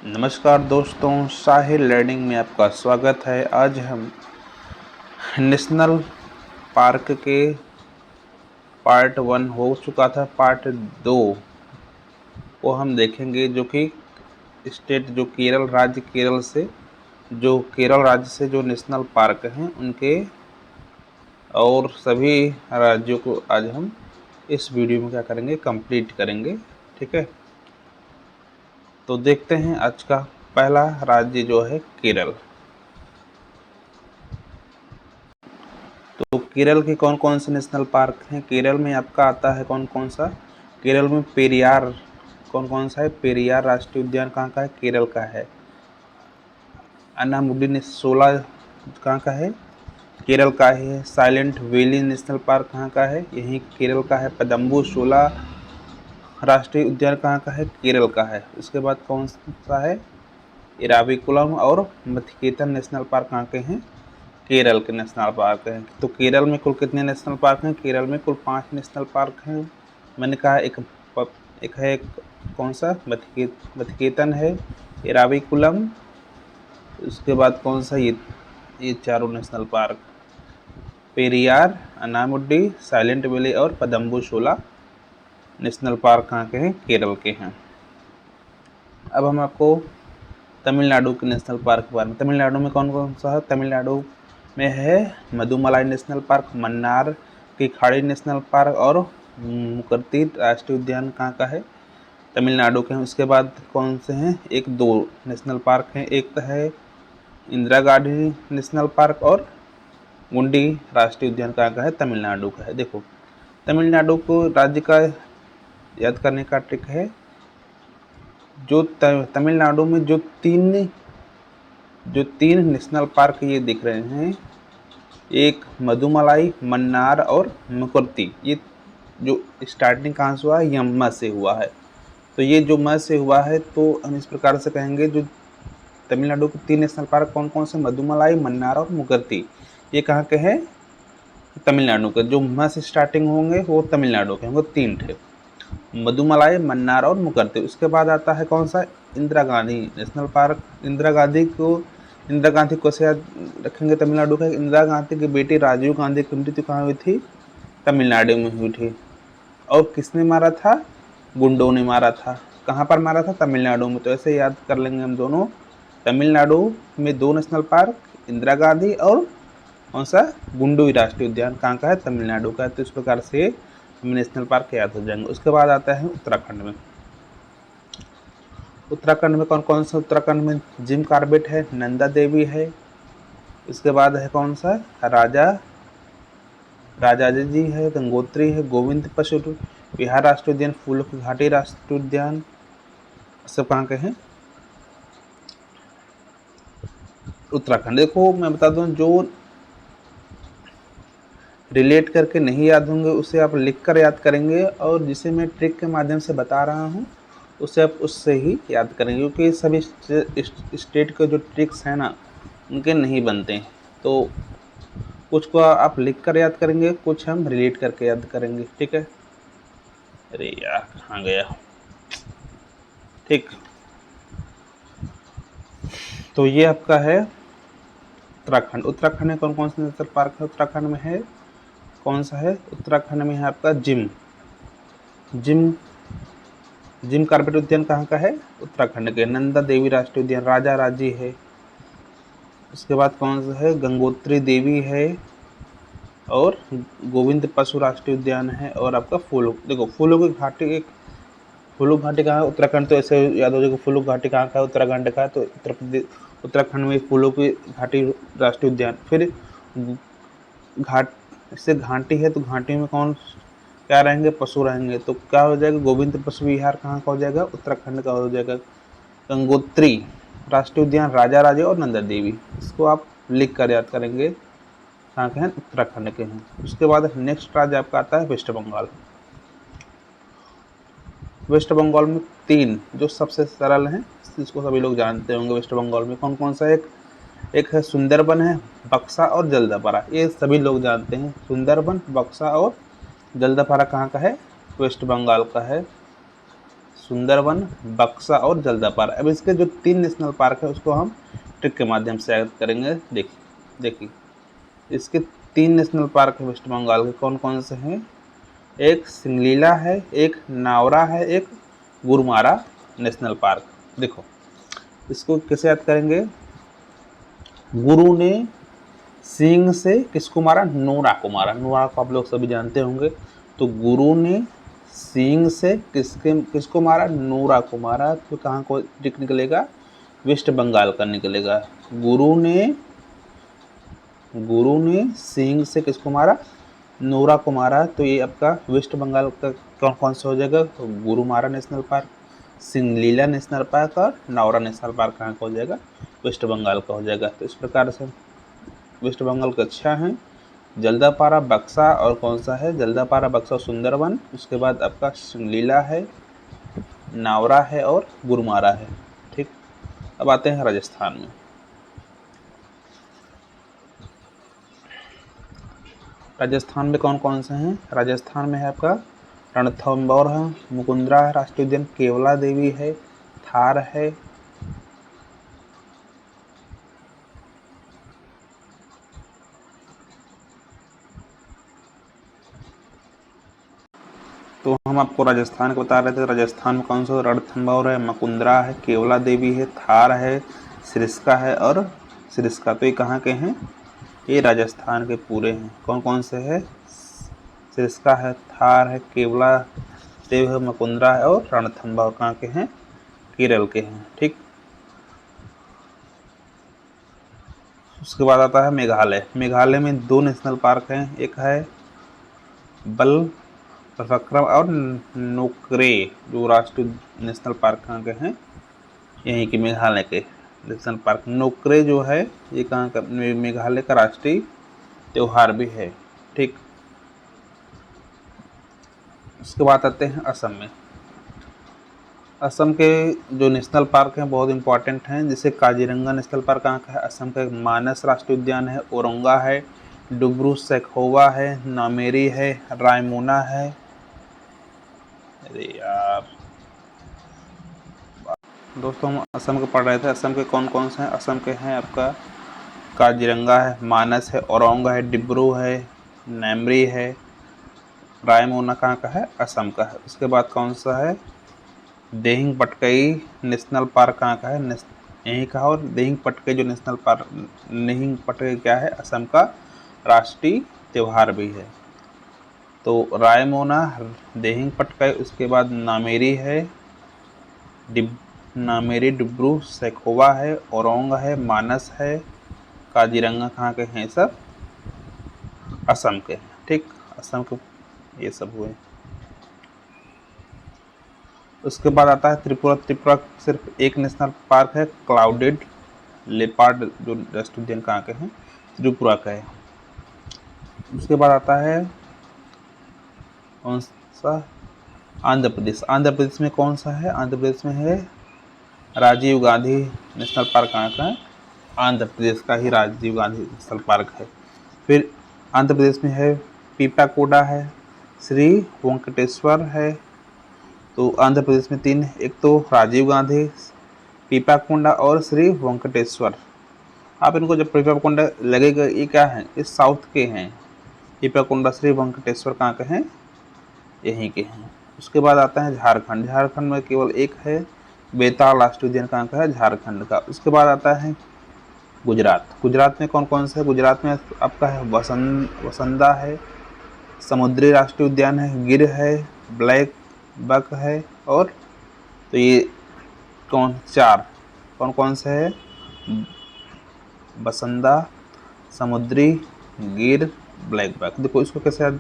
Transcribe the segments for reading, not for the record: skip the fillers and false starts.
नमस्कार दोस्तों, साहिल लर्निंग में आपका स्वागत है। आज हम नेशनल पार्क के पार्ट 1 हो चुका था, पार्ट 2 को हम देखेंगे, जो कि स्टेट जो केरल राज्य से जो नेशनल पार्क हैं उनके और सभी राज्यों को आज हम इस वीडियो में क्या करेंगे, कंप्लीट करेंगे। ठीक है, तो देखते हैं आज का पहला राज्य जो है केरल। तो केरल के कौन कौन से नेशनल पार्क हैं? केरल में आपका आता है कौन कौन सा? केरल में पेरियार कौन कौन सा है? पेरियार राष्ट्रीय उद्यान कहाँ का है? केरल का है। अनामुडी ने 16 कहाँ का है? केरल का है। साइलेंट वैली नेशनल पार्क कहाँ का है? यही केरल का है। पदम्बू 16 राष्ट्रीय उद्यान कहाँ का है? केरल का है। उसके बाद कौन सा है? इराविकुलम और मथिकेतन नेशनल पार्क कहाँ के हैं? केरल के नेशनल पार्क हैं। तो केरल में कुल कितने नेशनल पार्क हैं? केरल में कुल 5 नेशनल पार्क हैं। मैंने कहा एक है कौन सा? मथिकेतन है, इराविकुलम, उसके बाद कौन सा? ये चारों national park, Periyar, Anamudi, silent valley और पदम्बू 16 नेशनल पार्क कहाँ के हैं? केरल के हैं। अब हम आपको तमिलनाडु के नेशनल पार्क के बारे में, तमिलनाडु में कौन कौन सा है? तमिलनाडु में है मदुमलाई नेशनल पार्क, मन्नार की खाड़ी नेशनल पार्क और मुकर्ती राष्ट्रीय उद्यान कहाँ का है? तमिलनाडु के हैं। उसके बाद कौन से हैं? एक दो नेशनल पार्क हैं, एक तो है इंदिरा गांधी नेशनल पार्क और गुंडी राष्ट्रीय उद्यान कहाँ का है? तमिलनाडु का है। देखो, तमिलनाडु को राज्य का याद करने का ट्रिक है, जो तमिलनाडु में जो तीन नेशनल पार्क ये दिख रहे हैं, एक मदुमलाई, मन्नार और मुकुर्ती, ये जो स्टार्टिंग कहाँ से हुआ है? यम्मा से हुआ है। तो ये जो म से हुआ है, तो हम इस प्रकार से कहेंगे, जो तमिलनाडु के 3 नेशनल पार्क कौन कौन से? मदुमलाई, मन्नार और मुकुर्ती, ये कहाँ के हैं? तमिलनाडु के। जो म से स्टार्टिंग होंगे वो तमिलनाडु के होंगे, 3 थे, मदुमलाई, मन्नार और मुकुर्ती। उसके बाद आता है कौन सा? Indira Gandhi national park. इंदिरा गांधी को से याद रखेंगे तमिलनाडु का? इंदिरा गांधी की बेटी राजीव गांधी की मृत्यु कहाँ हुई थी? तमिलनाडु में हुई थी। और किसने मारा था? गुंडों ने मारा था। कहाँ पर मारा था? तमिलनाडु में। तो ऐसे याद कर लेंगे हम दोनों। तमिलनाडु में 2 नेशनल पार्क, इंदिरा गांधी और कौन सा? गुंडोई राष्ट्रीय उद्यान कहाँ का है? तमिलनाडु का है। तो इस प्रकार से हमें नेशनल पार्क याद हो जाएंगे। उसके बाद आता है उत्तराखंड में। उत्तराखंड में कौन कौन सा? उत्तराखंड में जिम कॉर्बेट है, नंदा देवी है, उसके बाद है कौन सा? राजाजी जी है, गंगोत्री है, गोविंद पशु विहार राष्ट्रीय उद्यान, फूलों की घाटी राष्ट्रीय उद्यान, सब कहाँ के हैं? उत्तराखंड। देखो, मैं बता दूं, जो रिलेट करके नहीं याद होंगे उसे आप लिख कर याद करेंगे, और जिसे मैं ट्रिक के माध्यम से बता रहा हूँ उसे आप उससे ही याद करेंगे, क्योंकि सभी स्टेट के जो ट्रिक्स हैं ना, उनके नहीं बनते हैं। तो कुछ को आप लिख कर याद करेंगे, कुछ हम रिलेट करके याद करेंगे। ठीक है? अरे यार, कहाँ गया? ठीक, तो ये आपका है उत्तराखंड। उत्तराखंड में कौन कौन से नेशनल पार्क है? उत्तराखंड में है कौन सा है? उत्तराखंड में है आपका जिम जिम जिम कॉर्बेट उद्यान कहाँ का है? उत्तराखंड के। नंदा देवी राष्ट्रीय उद्यान, राजा राजी है। उसके बाद कौन सा है? गंगोत्री देवी है और गोविंद पशु राष्ट्रीय उद्यान है। और आपका देखो, फूलों की घाटी कहाँ है? उत्तराखंड। तो ऐसे याद हो जाएगा, फूलों की घाटी कहाँ का है? उत्तराखंड का। तो उत्तराखंड में फूलों की घाटी राष्ट्रीय उद्यान। फिर घाट से घाटी है, तो घाटी में कौन क्या रहेंगे? पशु रहेंगे। तो क्या हो जाएगा? गोविंद पशु विहार कहाँ का हो जाएगा? उत्तराखंड का हो जाएगा। गंगोत्री राष्ट्रीय उद्यान, राजा राजे और नंदा देवी, इसको आप लिख कर याद करेंगे, कहाँ के हैं? उत्तराखंड के हैं। उसके बाद नेक्स्ट राज्य आपका आता है वेस्ट बंगाल। वेस्ट बंगाल में 3 जो सबसे सरल हैं, जिसको सभी लोग जानते होंगे। वेस्ट बंगाल में कौन कौन सा? एक है सुंदरबन है, बक्सा और जल्दापारा, ये सभी लोग जानते हैं। सुंदरबन, बक्सा और जल्दापारा कहाँ का है? वेस्ट बंगाल का है। सुंदरवन, बक्सा और जल्दापारा। अब इसके जो 3 नेशनल पार्क है उसको हम ट्रिक के माध्यम से याद करेंगे। देखिए इसके 3 नेशनल पार्क है वेस्ट बंगाल के, कौन कौन से हैं? एक सिंगलीला है, एक नावरा है, एक गुरुमारा नेशनल पार्क। देखो इसको कैसे याद करेंगे? गुरु ने सिंह से किसको मारा? नोरा को मारा। नोरा को आप लोग सभी जानते होंगे। तो गुरु ने सिंह से किसको मारा? नोरा को मारा। तो कहाँ को टिक निकलेगा? वेस्ट बंगाल का निकलेगा। गुरु ने सिंह से किसको मारा? नोरा को मारा। तो ये आपका वेस्ट बंगाल का कौन कौन सा हो जाएगा? तो Gorumara national park, Singalila national park और नावरा नेशनल पार्क कहाँ का हो जाएगा? वेस्ट बंगाल का हो जाएगा। तो इस प्रकार से वेस्ट बंगाल के 6 हैं, जल्दापारा, बक्सा और कौन सा है? जल्दापारा, बक्सा, सुंदरवन। उसके बाद आपका सिंगलीला है, नावरा है और गुरुमारा है। ठीक, अब आते हैं राजस्थान में। राजस्थान में कौन कौन से हैं? राजस्थान में है आपका रणथंभौर है, मुकुंदरा है राष्ट्रीय उद्यान, केवला देवी है, थार है, तो हम आपको राजस्थान को बता रहे थे। राजस्थान में कौन सा? रणथंभौर है, मुकुंदरा है, केवला देवी है, थार है, सिरस्का है और सिरस्का। तो ये कहाँ के हैं? ये राजस्थान के पूरे हैं। कौन कौन से है? सिरस्का है, थार है, केवला देव है, मुकुंदरा है और रणथंभौर कहाँ के हैं? केरल के हैं। ठीक, उसके बाद आता है मेघालय। मेघालय में 2 नेशनल पार्क हैं, एक है बलफक्रम और नोक्रे, जो राष्ट्रीय नेशनल पार्क कहाँ के हैं? यहीं के मेघालय के नेशनल पार्क। नोक्रे जो है ये कहाँ का? मेघालय का राष्ट्रीय त्योहार भी है। ठीक, उसके बाद आते हैं असम में। असम के जो नेशनल पार्क हैं बहुत इंपॉर्टेंट हैं, जैसे काजीरंगा नेशनल पार्क कहाँ का है? असम का। मानस राष्ट्रीय उद्यान है, औरंगा है, डुब्रू सैखोवा है, नामेरी है, रायमोना है। अरे यार दोस्तों, हम असम के पढ़ रहे थे। असम के कौन कौन से हैं? असम के हैं आपका काजीरंगा है, मानस है, औरंगा है, डिब्रू है, नामेरी है, रायमोना कहाँ का है? असम का है। उसके बाद कौन सा है? देहिंग पटकई नेशनल पार्क कहाँ का है? यहीं का। और देहिंग पटकई जो नेशनल पार्क, देहिंग पटकई क्या है? असम का राष्ट्रीय त्योहार भी है। तो रायमोना, देहिंग पटकई, उसके बाद नामेरी है, नामेरी, डिब्रू सैखोवा है, औरोंग है, मानस है, काजीरंगा कहाँ के हैं? सब असम के हैं। ठीक, असम के ये सब हुए। उसके बाद आता है त्रिपुरा। त्रिपुरा सिर्फ एक नेशनल पार्क है, क्लाउडेड लेपार्ड, जो राष्ट्रीय उद्यान कहाँ के हैं? त्रिपुरा का है। उसके बाद आता है कौन सा? आंध्र प्रदेश। आंध्र प्रदेश में कौन सा है? आंध्र प्रदेश में है राजीव गांधी नेशनल पार्क कहाँ का है? आंध्र प्रदेश का ही राजीव गांधी नेशनल पार्क है। फिर आंध्र प्रदेश में है पीपाकोडा है, श्री वेंकटेश्वर है। तो आंध्र प्रदेश में 3, एक तो राजीव गांधी, पीपाकोंडा और श्री वेंकटेश्वर। आप इनको जब पीपाकोंडा लगेगा, ये क्या है? ये साउथ के हैं। पीपाकोंडा, श्री वेंकटेश्वर कहाँ के हैं? यहीं के हैं। उसके बाद आता है झारखंड। झारखंड में केवल एक है, बेताल राष्ट्रीय उद्यान कहाँ का है? झारखंड का। उसके बाद आता है गुजरात। गुजरात में कौन कौन सा है? गुजरात में आपका है वसंदा है, समुद्री राष्ट्रीय उद्यान है, गिर है, ब्लैक बक है और तो ये 4 कौन कौन से है? बसंदा, समुद्री, गिर, ब्लैक बक। देखो इसको कैसे याद?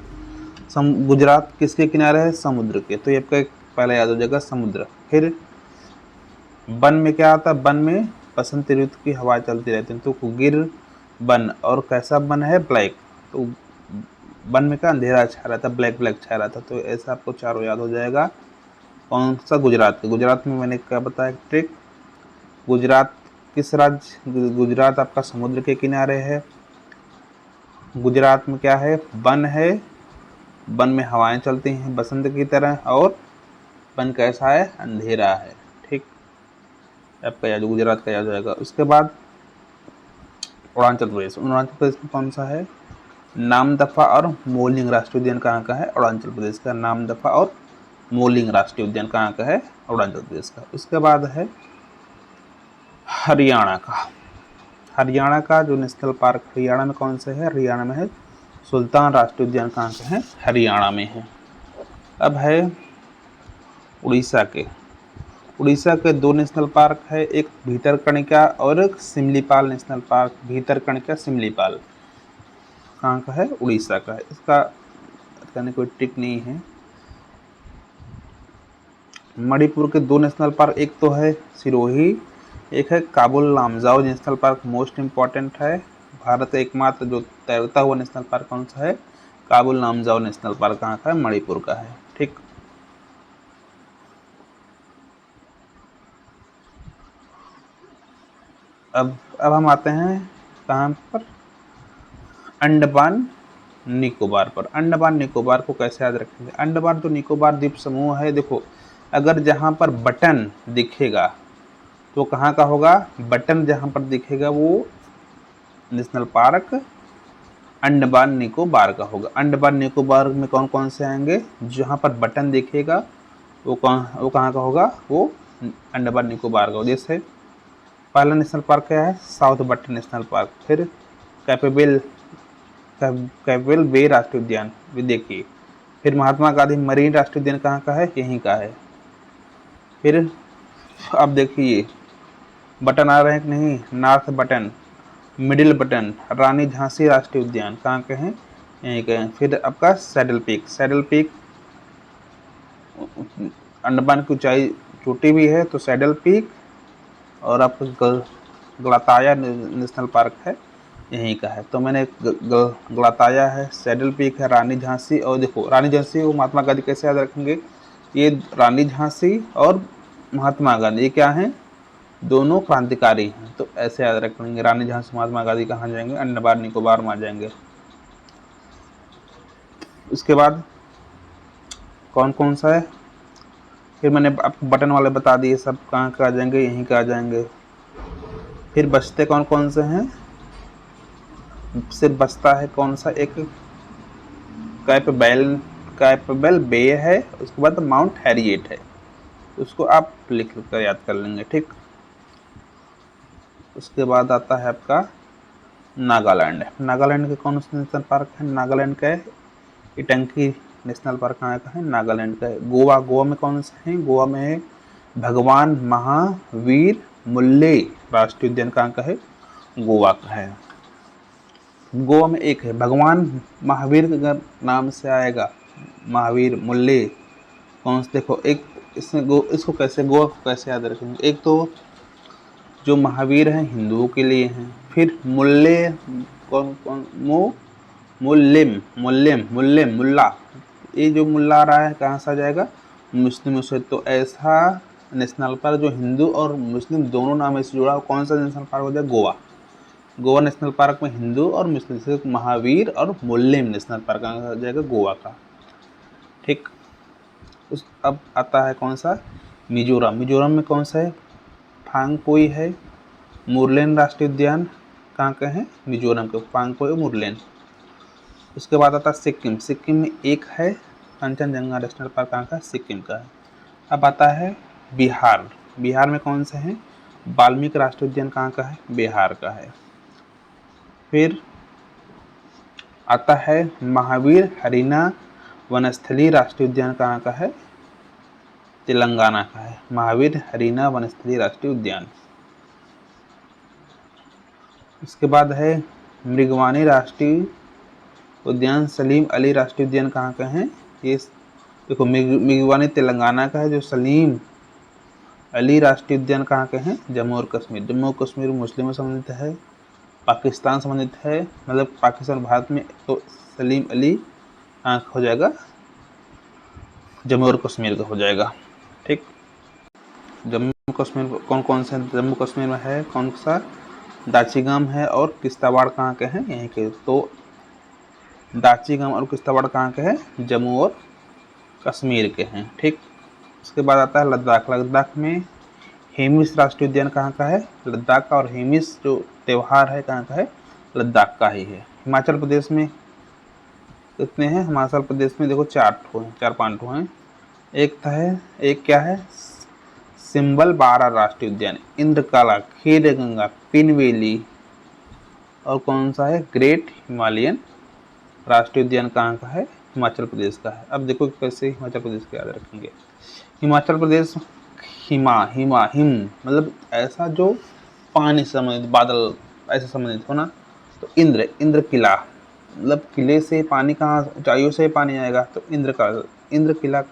गुजरात किसके किनारे है? समुद्र के। तो ये आपका पहले याद हो जाएगा समुद्र। फिर वन में क्या आता है? वन में बसंत ऋतु की हवा चलती रहती है। तो गिर वन, और कैसा वन है? ब्लैक। तो वन में क्या अंधेरा छा रहा था, ब्लैक ब्लैक छा रहा था। तो ऐसा आपको चारों याद हो जाएगा। कौन सा? गुजरात के। गुजरात में मैंने क्या बताया ट्रिक? गुजरात किस राज्य? गुजरात आपका समुद्र के किनारे है। गुजरात में क्या है? वन है, वन में हवाएं चलती हैं बसंत की तरह, और अपन कैसा है, अंधेरा है। ठीक, आपका याद, गुजरात का याद होगा। उसके बाद अरुणाचल प्रदेश। अरुणाचल प्रदेश में कौन सा है, नामदफा और मोलिंग राष्ट्रीय उद्यान कहाँ का है, अरुणाचल प्रदेश का। नामदफा और मोलिंग राष्ट्रीय उद्यान कहाँ का है, अरुणाचल प्रदेश का। उसके बाद है हरियाणा का। हरियाणा का जो नेशनल पार्क हरियाणा में कौन से है, हरियाणा में है सुल्तान राष्ट्रीय उद्यान कहाँ का है, हरियाणा में है। अब है उड़ीसा के। उड़ीसा के दो नेशनल पार्क है, एक भीतरकनिका और एक सिमलीपाल नेशनल पार्क। भीतरकनिका, सिमलीपाल कहाँ का है, उड़ीसा का है। इसका कहने कोई ट्रिक नहीं है। मणिपुर के दो नेशनल पार्क, एक तो है सिरोही, एक है Kabul Lamjao national park. Most important है, भारत का एकमात्र जो तैरता हुआ नेशनल पार्क कौन सा है, काबुल लामजाओ नेशनल पार्क कहाँ का है, मणिपुर का है। ठीक, अब हम आते हैं कहाँ पर, अंडमान निकोबार पर। अंडमान निकोबार को कैसे याद रखेंगे, अंडमान तो निकोबार द्वीप समूह है। देखो, अगर जहाँ पर बटन दिखेगा तो कहाँ का होगा, बटन जहाँ पर दिखेगा वो नेशनल पार्क अंडमान निकोबार का होगा। अंडमान निकोबार में कौन कौन से आएंगे, जहाँ पर बटन दिखेगा वो कहाँ का होगा, वो अंडमान निकोबार का। जैसे पहला नेशनल पार्क क्या है, साउथ बटन नेशनल पार्क। फिर कैपेबल बे राष्ट्रीय उद्यान, ये देखिए। फिर महात्मा गांधी मरीन राष्ट्रीय उद्यान कहाँ का है, यहीं का है। फिर अब देखिए बटन आ रहे हैं कि नहीं, नॉर्थ बटन, मिडिल बटन, रानी झांसी राष्ट्रीय उद्यान कहाँ के हैं, यहीं के हैं। फिर आपका saddle peak. Saddle peak Andaman की ऊंचाई चोटी भी है, तो सैडल पीक। और आपका गलाताया नेशनल पार्क है, यहीं का है। तो मैंने गलाताया है, सैडल पीक है, रानी झांसी। और देखो रानी झांसी को महात्मा गांधी कैसे याद रखेंगे, ये रानी झांसी और महात्मा गांधी ये क्या हैं, दोनों क्रांतिकारी हैं, तो ऐसे याद रखेंगे। रानी झांसी महात्मा गांधी कहाँ जाएंगे, अंडमान निकोबार में आ जाएंगे। उसके बाद कौन कौन सा है, फिर मैंने आपको बटन वाले बता दिए, सब कहाँ का आ जाएंगे, यहीं का आ जाएंगे। फिर बचते कौन कौन से हैं, सिर्फ बचता है कौन सा, एक कैपेबल बे है, उसके बाद माउंट हैरिएट है, उसको आप लिख कर याद कर लेंगे। ठीक, उसके बाद आता है आपका नागालैंड। नागालैंड के कौन से नेशनल पार्क है, नागालैंड का इटंकी नेशनल पार्क कहाँ का है, नागालैंड का है। गोवा, गोवा में कौन से हैं, गोवा में है भगवान महावीर मुल्ले राष्ट्रीय उद्यान कहाँ का है, गोवा का है। गोवा में एक है भगवान महावीर के अगर नाम से आएगा, महावीर मुल्ले कौन से, देखो एक इसमें इसको कैसे, गोवा को कैसे याद रखेंगे, एक तो जो महावीर हैं हिंदुओं के लिए हैं, फिर मुल्ले कौन कौन, मुल्ला, ये जो मुल्ला आ रहा है कहाँ से आ जाएगा, मुस्लिमों से। तो ऐसा नेशनल पार्क जो हिंदू और मुस्लिम दोनों नाम से जुड़ा, कौन सा नेशनल पार्क हो जाएगा, गोवा। गोवा नेशनल पार्क में हिंदू और मुस्लिम से महावीर और मुल्लेम नेशनल पार्क कहाँ हो जाएगा, गोवा का। ठीक, अब आता है कौन सा, मिजोरम। मिजोरम में कौन सा है, फांगपोई है, मुरलेन राष्ट्रीय उद्यान कहाँ के हैं, मिजोरम के, फांगपोई और मुरलेन। उसके बाद आता है सिक्किम। सिक्किम में एक है कंचनजंगा नेशनल पार्क कहाँ का, सिक्किम का है। अब आता है बिहार। बिहार में कौन से हैं, वाल्मीकि राष्ट्रीय उद्यान कहाँ का है, बिहार का है। फिर आता है महावीर हरीना वनस्थली राष्ट्रीय उद्यान कहाँ का है, तेलंगाना का है, महावीर हरीना वनस्थली राष्ट्रीय उद्यान। इसके बाद है मृगवानी राष्ट्रीय उद्यान, सलीम अली राष्ट्रीय उद्यान कहाँ का है, ये देखो मृगवानी तेलंगाना का है, जो सलीम अली राष्ट्रीय उद्यान कहाँ के हैं, जम्मू और कश्मीर। जम्मू और कश्मीर मुस्लिमों से संबंधित है, पाकिस्तान संबंधित है, मतलब पाकिस्तान भारत में, तो सलीम अली हो जाएगा जम्मू और कश्मीर का हो जाएगा। ठीक, जम्मू कश्मीर कौन कौन से, जम्मू कश्मीर में है कौन सा, दाचिगाम है और किश्तवाड़ कहाँ के हैं, यहीं के। तो दाचिगाम और किश्तवाड़ कहाँ के हैं, जम्मू और कश्मीर के हैं। ठीक, उसके बाद आता है लद्दाख। लद्दाख में हेमिस राष्ट्रीय उद्यान कहाँ का है? लद्दाख का। और हेमिस जो त्यौहार है कहाँ का है? लद्दाख का ही है। हिमाचल प्रदेश में कितने हैं? हिमाचल प्रदेश में देखो 4-5 ठो हैं। एक क्या है? सिंबल बारा राष्ट्रीय उद्यान, इंद्रकाला, खीरगंगा, पिनवेली, और कौन सा है? ग्रेट हिमालयन राष्ट्रीय उद्यान कहाँ का है? हिमाचल प्रदेश का है। अब देखो कैसे हिमाचल प्रदेश को याद रखेंगे। हिमाचल प्रदेश हिम मतलब ऐसा जो पानी से संबंधित, बादल ऐसे संबंधित हो ना, तो इंद्र किला, मतलब किले से पानी कहाँ, ऊंचाइयों से पानी आएगा, तो इंद्र किला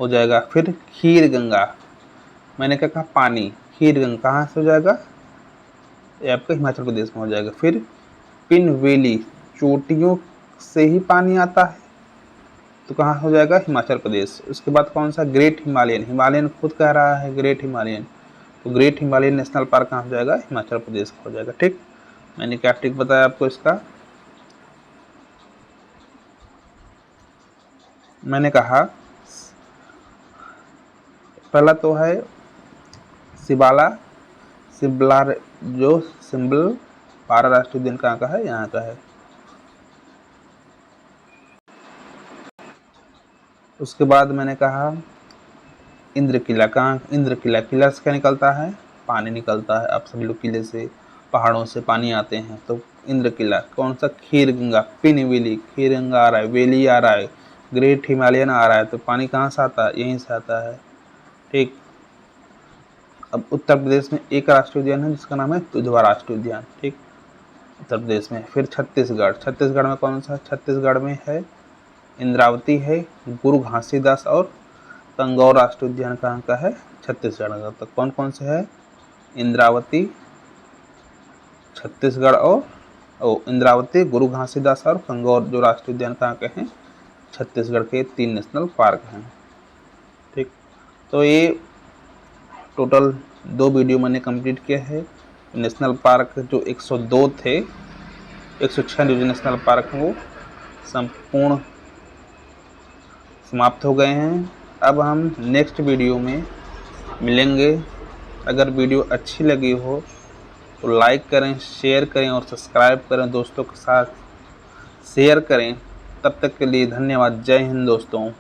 हो जाएगा। फिर खीर गंगा, मैंने क्या कहा? पानी। खीर गंगा कहाँ से हो जाएगा? ये आपका हिमाचल प्रदेश में हो जाएगा। फिर पिन वैली, चोटियों से ही पानी आता है, तो कहाँ हो जाएगा? हिमाचल प्रदेश। उसके बाद कौन सा? ग्रेट हिमालयन, हिमालयन खुद कह रहा है ग्रेट हिमालयन, तो ग्रेट हिमालयन नेशनल पार्क कहाँ हो जाएगा? हिमाचल प्रदेश का हो जाएगा। ठीक, मैंने क्या ट्रिक बताया आपको इसका? मैंने कहा पहला तो है सिबला जो सिंबल बारा राष्ट्रीय उद्यान कहाँ का है? यहाँ का है। उसके बाद मैंने कहा इंद्र किला, कहाँ? इंद्र किला, किला से क्या निकलता है? पानी निकलता है। आप सभी लोग किले से, पहाड़ों से पानी आते हैं, तो इंद्र किला। कौन सा? खीर गंगा, पिन वैली, खीर गंगा आ रहा है, वैली आ रहा है, ग्रेट हिमालयन आ रहा है, तो पानी कहाँ से आता है? यहीं से आता है। ठीक, अब उत्तर प्रदेश में एक राष्ट्रीय उद्यान है जिसका नाम है दुधवा राष्ट्रीय उद्यान। ठीक, उत्तर प्रदेश में। फिर छत्तीसगढ़ में कौन सा? छत्तीसगढ़ में है इंद्रावती है, गुरु घासीदास और कंगौर राष्ट्रीय उद्यान कहाँ का है? छत्तीसगढ़ का। तो कौन कौन से है? इंद्रावती, छत्तीसगढ़, और इंद्रावती, गुरु घासीदास और कंगौर जो राष्ट्रीय उद्यान कहाँ के हैं? छत्तीसगढ़ के 3 नेशनल पार्क हैं। ठीक, तो ये टोटल 2 वीडियो मैंने कंप्लीट किया है। नेशनल पार्क जो 102 थे, 106 जो नेशनल पार्क वो संपूर्ण समाप्त हो गए हैं। अब हम नेक्स्ट वीडियो में मिलेंगे। अगर वीडियो अच्छी लगी हो तो लाइक करें, शेयर करें और सब्सक्राइब करें, दोस्तों के साथ शेयर करें। तब तक के लिए धन्यवाद। जय हिंद दोस्तों।